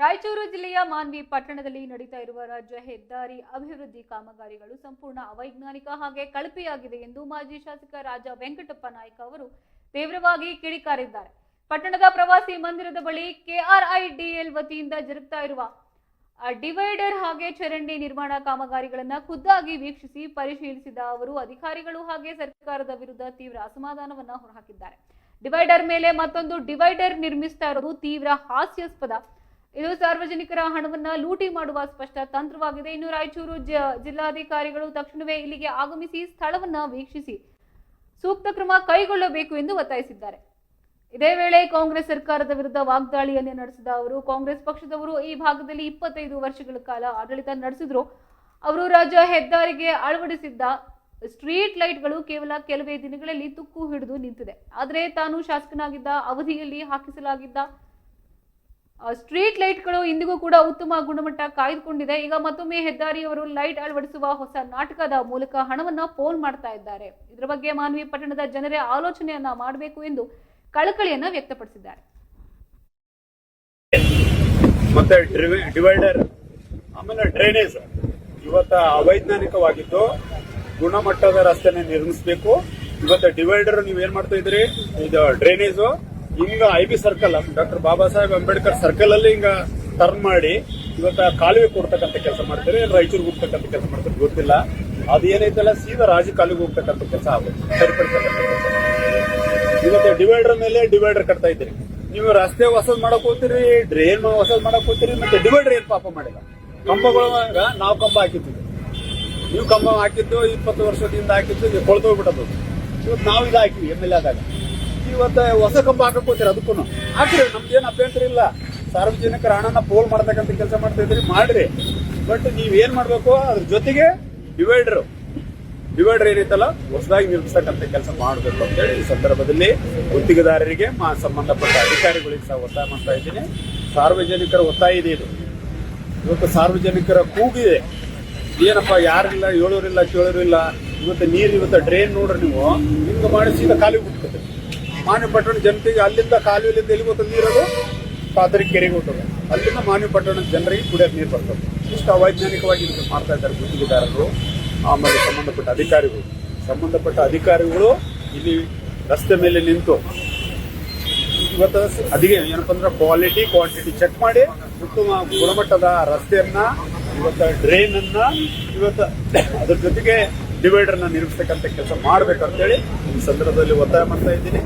ರಾಯಚೂರು ಜಿಲ್ಲೆಯ ಮಾನ್ವಿ ಪಟ್ಟಣದಲ್ಲಿ ನಡೀತಾ ಇರುವ ರಾಜ್ಯ ಹೆದ್ದಾರಿ ಅಭಿವೃದ್ಧಿ ಕಾಮಗಾರಿಗಳು ಸಂಪೂರ್ಣ ಅವೈಜ್ಞಾನಿಕ ಹಾಗೆ ಕಳಪೆಯಾಗಿದೆ ಎಂದು ಮಾಜಿ ಶಾಸಕ ರಾಜ ವೆಂಕಟಪ್ಪ ನಾಯ್ಕ ಅವರು ತೀವ್ರವಾಗಿ ಕಿಡಿಕಾರಿದ್ದಾರೆ. ಪಟ್ಟಣದ ಪ್ರವಾಸಿ ಮಂದಿರದ ಬಳಿ KRIDL ವತಿಯಿಂದ ಜರುಗ್ತಾ ಇರುವ ಡಿವೈಡರ್ ಹಾಗೆ ಚರಂಡಿ ನಿರ್ಮಾಣ ಕಾಮಗಾರಿಗಳನ್ನ ಖುದ್ದಾಗಿ ವೀಕ್ಷಿಸಿ ಪರಿಶೀಲಿಸಿದ ಅವರು ಅಧಿಕಾರಿಗಳು ಹಾಗೆ ಸರ್ಕಾರದ ವಿರುದ್ಧ ತೀವ್ರ ಅಸಮಾಧಾನವನ್ನ ಹೊರಹಾಕಿದ್ದಾರೆ. ಡಿವೈಡರ್ ಮೇಲೆ ಮತ್ತೊಂದು ಡಿವೈಡರ್ ನಿರ್ಮಿಸ್ತಾ ಇರೋದು ತೀವ್ರ ಹಾಸ್ಯಾಸ್ಪದ. ಇದು ಸಾರ್ವಜನಿಕರ ಹಣವನ್ನ ಲೂಟಿ ಮಾಡುವ ಸ್ಪಷ್ಟ ತಂತ್ರವಾಗಿದೆ. ಇನ್ನು ರಾಯಚೂರು ಜಿಲ್ಲಾಧಿಕಾರಿಗಳು ತಕ್ಷಣವೇ ಇಲ್ಲಿಗೆ ಆಗಮಿಸಿ ಸ್ಥಳವನ್ನ ವೀಕ್ಷಿಸಿ ಸೂಕ್ತ ಕ್ರಮ ಕೈಗೊಳ್ಳಬೇಕು ಎಂದು ಒತ್ತಾಯಿಸಿದ್ದಾರೆ. ಇದೇ ವೇಳೆ ಕಾಂಗ್ರೆಸ್ ಸರ್ಕಾರದ ವಿರುದ್ಧ ವಾಗ್ದಾಳಿಯನ್ನೇ ನಡೆಸಿದ ಅವರು, ಕಾಂಗ್ರೆಸ್ ಪಕ್ಷದವರು ಈ ಭಾಗದಲ್ಲಿ 25 ವರ್ಷಗಳ ಕಾಲ ಆಡಳಿತ ನಡೆಸಿದ್ರು. ಅವರು ರಾಜ್ಯ ಹೆದ್ದಾರಿಗೆ ಅಳವಡಿಸಿದ್ದ ಸ್ಟ್ರೀಟ್ ಲೈಟ್ಗಳು ಕೇವಲ ಕೆಲವೇ ದಿನಗಳಲ್ಲಿ ತುಕ್ಕು ಹಿಡಿದು ನಿಂತಿದೆ. ಆದರೆ ತಾನು ಶಾಸಕನಾಗಿದ್ದ ಅವಧಿಯಲ್ಲಿ ಹಾಕಿಸಲಾಗಿದ್ದ ಸ್ಟ್ರೀಟ್ ಲೈಟ್ಗಳು ಇಂದಿಗೂ ಕೂಡ ಉತ್ತಮ ಗುಣಮಟ್ಟ ಕಾಯ್ದುಕೊಂಡಿದೆ. ಈಗ ಮತ್ತೊಮ್ಮೆ ಹೆದ್ದಾರಿಯವರು ಲೈಟ್ ಅಳವಡಿಸುವ ಹೊಸ ನಾಟಕದ ಮೂಲಕ ಹಣವನ್ನ ಪೋಲ್ ಮಾಡ್ತಾ ಇದ್ದಾರೆ. ಇದರ ಬಗ್ಗೆ ಮಾನ್ವಿ ಪಟ್ಟಣದ ಜನರೇ ಆಲೋಚನೆಯನ್ನ ಮಾಡಬೇಕು ಎಂದು ಕಳಕಳಿಯನ್ನ ವ್ಯಕ್ತಪಡಿಸಿದ್ದಾರೆ. ಮತ್ತೆ ಡಿವೈಡರ್ ಆಮೇಲೆ ಡ್ರೈನೇಜ್ ಇವತ್ತ ಅವೈಜ್ಞಾನಿಕವಾಗಿದ್ದು ಗುಣಮಟ್ಟದ ರಸ್ತೆನ ನಿರ್ಮಿಸಬೇಕು. ಇವತ್ತು ಡಿವೈಡರ್ ನೀವು ಏನ್ ಮಾಡ್ತಾ ಇದ್ರಿ, ಇದು ಡ್ರೈನೇಜ್ ಹಿಂಗ IB circle doctor Baba Saheb Ambedkar circle ಅಲ್ಲಿ ಹಿಂಗ ಟರ್ನ್ ಮಾಡಿ ಇವತ್ತ ಕಾಲುವೆ ಕೊಡ್ತಕ್ಕಂಥ ಕೆಲಸ ಮಾಡ್ತಾರೆ, ರಾಯಚೂರಿಗೆ ಹೋಗ್ತಕ್ಕಂಥ ಕೆಲಸ ಮಾಡ್ತಾರೆ ಗೊತ್ತಿಲ್ಲ. ಅದೇನೈತಲ್ಲ ಸೀದಾ ರಾಜ ಕಾಲುವೆಗೆ ಹೋಗ್ತಕ್ಕಂಥ ಕೆಲಸ ಆಗುತ್ತೆ, ಸರಿಪಡಿಸತಕ್ಕಂಥ ಕೆಲಸ. ಇವತ್ತು ಡಿವೈಡರ್ ಮೇಲೆ ಡಿವೈಡರ್ ಕಟ್ತಾ ಇದ್ದೀರಿ. ನೀವು ರಸ್ತೆ ಹೊಸದ್ ಮಾಡಕ್ ಹೋಗ್ತೀರಿ, ಡ್ರೈನ್ ಹೊಸದ್ ಮಾಡಕ್ ಹೋಗ್ತೀರಿ, ಮತ್ತೆ ಡಿವೈಡರ್ ಏನ್ ಪಾಪ ಮಾಡಿಲ್ಲ. ಕಂಬಗಳಾಗ ನಾವು ಕಂಬ ಹಾಕಿದ್ದೀವಿ, ನೀವು ಕಂಬ ಹಾಕಿದ್ದು 20 ವರ್ಷದಿಂದ ಹಾಕಿದ್ದು ಕೊಳ್ತೋಗ್ಬಿಟ್ಟದು. ಇವತ್ತು ನಾವು ಇದು ಹಾಕಿವಿ MLA ಆದಾಗ. ಇವತ್ತು ಹೊಸ ಕಂಬ ಹಾಕಕ್ ಹೋಗ್ತೀರಿ, ಅದಕ್ಕೂ ಹಾಕ್ರಿ, ನಮ್ದೇನು ಅಭ್ಯಂತರ ಇಲ್ಲ. ಸಾರ್ವಜನಿಕರ ಹಣನ ಪೋಲ್ ಮಾಡ್ತಕ್ಕಂಥ ಕೆಲಸ ಮಾಡ್ತಾ ಇದ್ರಿ, ಮಾಡ್ರಿ. ಬಟ್ ನೀವೇನ್ ಮಾಡ್ಬೇಕು, ಅದ್ರ ಜೊತೆಗೆ ಡಿವೈಡರ್ ಏನೈತಲ್ಲ ಹೊಸದಾಗಿ ನಿರ್ಮಿಸತಕ್ಕಂಥ ಕೆಲಸ ಮಾಡಬೇಕು ಅಂತ ಹೇಳಿ ಈ ಸಂದರ್ಭದಲ್ಲಿ ಗುತ್ತಿಗೆದಾರರಿಗೆ ಸಂಬಂಧಪಟ್ಟ ಅಧಿಕಾರಿಗಳಿಗೆ ಸಹ ಒತ್ತಾಯ ಮಾಡ್ತಾ ಇದ್ದೀನಿ. ಸಾರ್ವಜನಿಕರ ಒತ್ತಾಯ ಇದೆ. ಇದು ಇವತ್ತು ಸಾರ್ವಜನಿಕರ ಕೂಗಿದೆ. ಏನಪ್ಪ ಯಾರಿಲ್ಲ, ಹೇಳೋರಿಲ್ಲ ಕೇಳೋರಿಲ್ಲ. ಇವತ್ತು ನೀರು ಇವತ್ತು ಡ್ರೈನ್ ನೋಡ್ರಿ, ನೀವು ಹಿಂಗ ಮಾಡಿ ಸೀದಾ ಕಾಲುವೆ ಬಿಟ್ಕೊತೀರಿ. ಮಾನ್ವಿ ಪಟ್ಟಣ ಜನತೆಗೆ ಅಲ್ಲಿಂದ ಕಾಲುವೆಲಿಂದ ಎಲ್ಲಿ ಹೋಗ್ತದೆ ನೀರದು, ಪಾದರಿ ಕೆರೆಗೆ ಹೋಗ್ತದೆ. ಅಲ್ಲಿಂದ ಮಾನ್ವಿ ಪಟ್ಟಣದ ಜನರಿಗೆ ಕುಡಿಯೋಕೆ ನೀರು ಬರ್ತದೆ. ಇಷ್ಟು ಅವೈಜ್ಞಾನಿಕವಾಗಿ ಮಾಡ್ತಾ ಇದ್ದಾರೆ ಗುತ್ತಿಗೆದಾರರು. ಆಮೇಲೆ ಸಂಬಂಧಪಟ್ಟ ಅಧಿಕಾರಿಗಳು ಇಲ್ಲಿ ರಸ್ತೆ ಮೇಲೆ ನಿಂತು ಇವತ್ತು ಏನಪ್ಪ ಅಂದ್ರೆ ಕ್ವಾಲಿಟಿ ಕ್ವಾಂಟಿಟಿ ಚೆಕ್ ಮಾಡಿ ಉತ್ತಮ ಗುಣಮಟ್ಟದ ರಸ್ತೆಯನ್ನ, ಇವತ್ತು ಡ್ರೈನ್ ಅನ್ನ, ಇವತ್ತು ಅದ್ರ ಜೊತೆಗೆ ಡಿವೈಡರ್ನ ನಿರ್ಮಿಸತಕ್ಕಂಥ ಕೆಲಸ ಮಾಡ್ಬೇಕಂತೇಳಿ ಈ ಸಂದರ್ಭದಲ್ಲಿ ಒತ್ತಾಯ ಮಾಡ್ತಾ ಇದ್ದೀನಿ.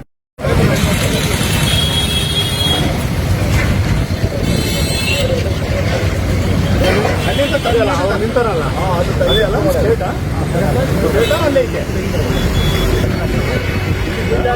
ಅವ್ರು ನಿಂತಾರಲ್ಲ, ಅದು ತಲೆಯಲ್ಲ ಸ್ಟೇಟಾ ಅಲ್ಲೇ ಇದೆ. ಇಲ್ಲ